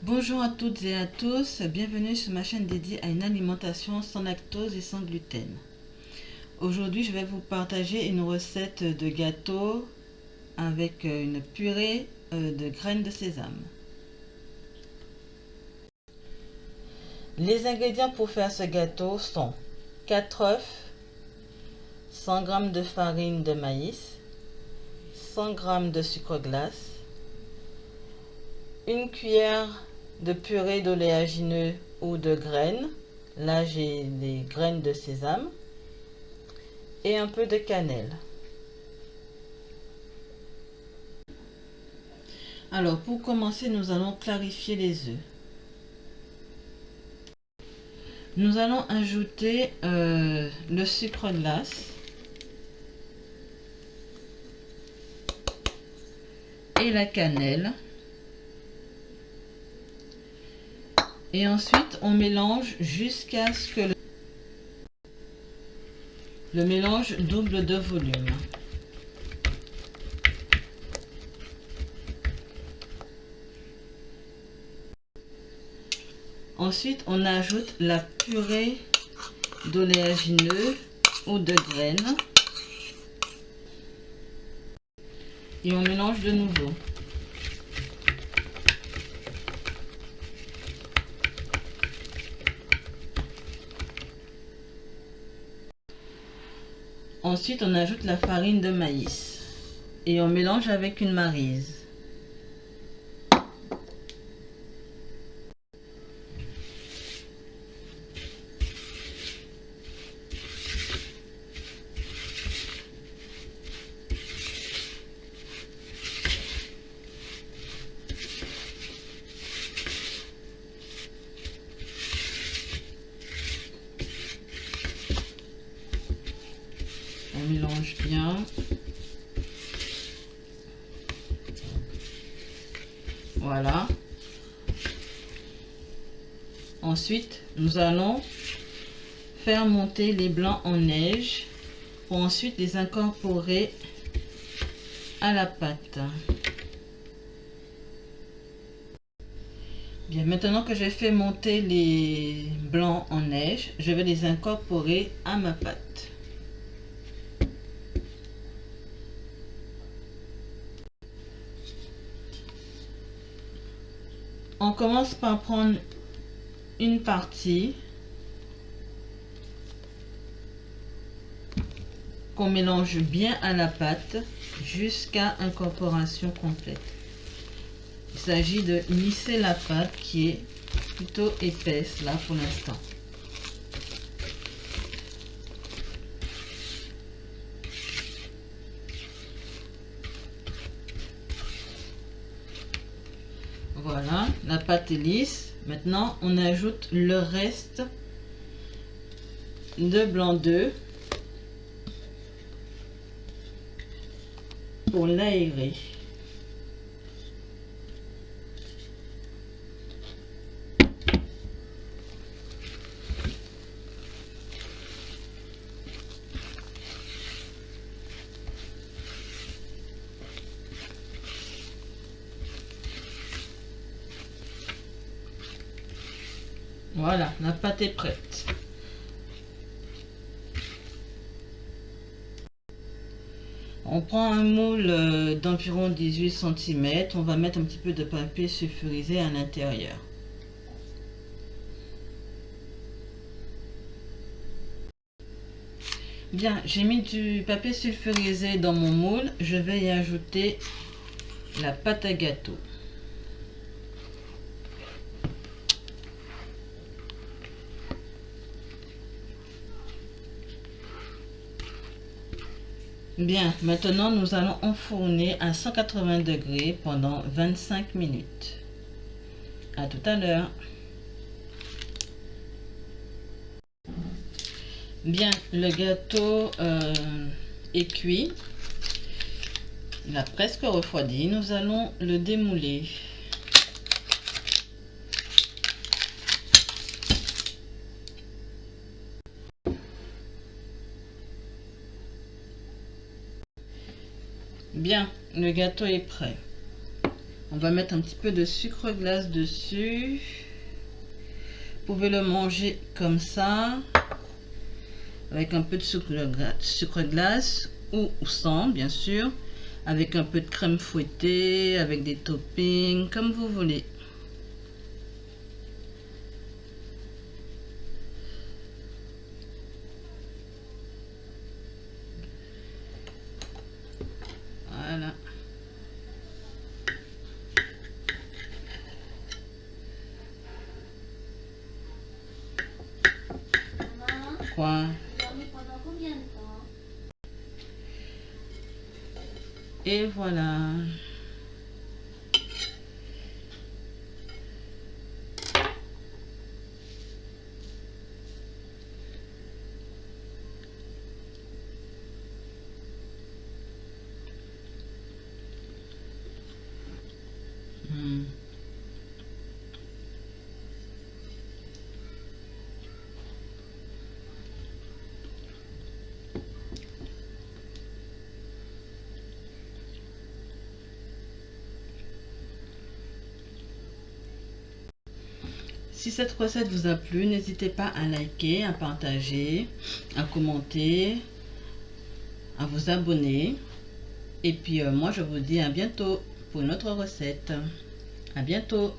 Bonjour à toutes et à tous, bienvenue sur ma chaîne dédiée à une alimentation sans lactose et sans gluten. Aujourd'hui, je vais vous partager une recette de gâteau avec une purée de graines de sésame. Les ingrédients pour faire ce gâteau sont 4 œufs, 100 g de farine de maïs, 100 g de sucre glace, une cuillère de purée d'oléagineux ou de graines, là j'ai des graines de sésame, et un peu de cannelle. Alors pour commencer, nous allons clarifier les œufs. Nous allons ajouter le sucre glace et la cannelle. Et ensuite, on mélange jusqu'à ce que le mélange double de volume. Ensuite, on ajoute la purée d'oléagineux ou de graines. Et on mélange de nouveau. Ensuite, on ajoute la farine de maïs. Et on mélange avec une maryse. On mélange bien. Voilà. Ensuite, nous allons faire monter les blancs en neige pour ensuite les incorporer à la pâte. Bien, maintenant que j'ai fait monter les blancs en neige, je vais les incorporer à ma pâte. On commence par prendre une partie qu'on mélange bien à la pâte jusqu'à incorporation complète. Il s'agit de lisser la pâte qui est plutôt épaisse là pour l'instant. Voilà, la pâte est lisse. Maintenant, on ajoute le reste de blanc d'œuf pour l'aérer. Voilà, la pâte est prête. On prend un moule d'environ 18 cm. On va mettre un petit peu de papier sulfurisé à l'intérieur. Bien, j'ai mis du papier sulfurisé dans mon moule. Je vais y ajouter la pâte à gâteau. Bien, maintenant nous allons enfourner à 180 degrés pendant 25 minutes. À tout à l'heure. Bien, le gâteau est cuit. Il a presque refroidi. Nous allons le démouler. Bien, le gâteau est prêt. On va mettre un petit peu de sucre glace dessus. Vous pouvez le manger comme ça, avec un peu de sucre glace ou sans, bien sûr, avec un peu de crème fouettée, avec des toppings, comme vous voulez. Voilà. Quoi? Pendant combien de temps? Et voilà. Si cette recette vous a plu, n'hésitez pas à liker, à partager, à commenter, à vous abonner. Et puis moi je vous dis à bientôt pour une autre recette. À bientôt.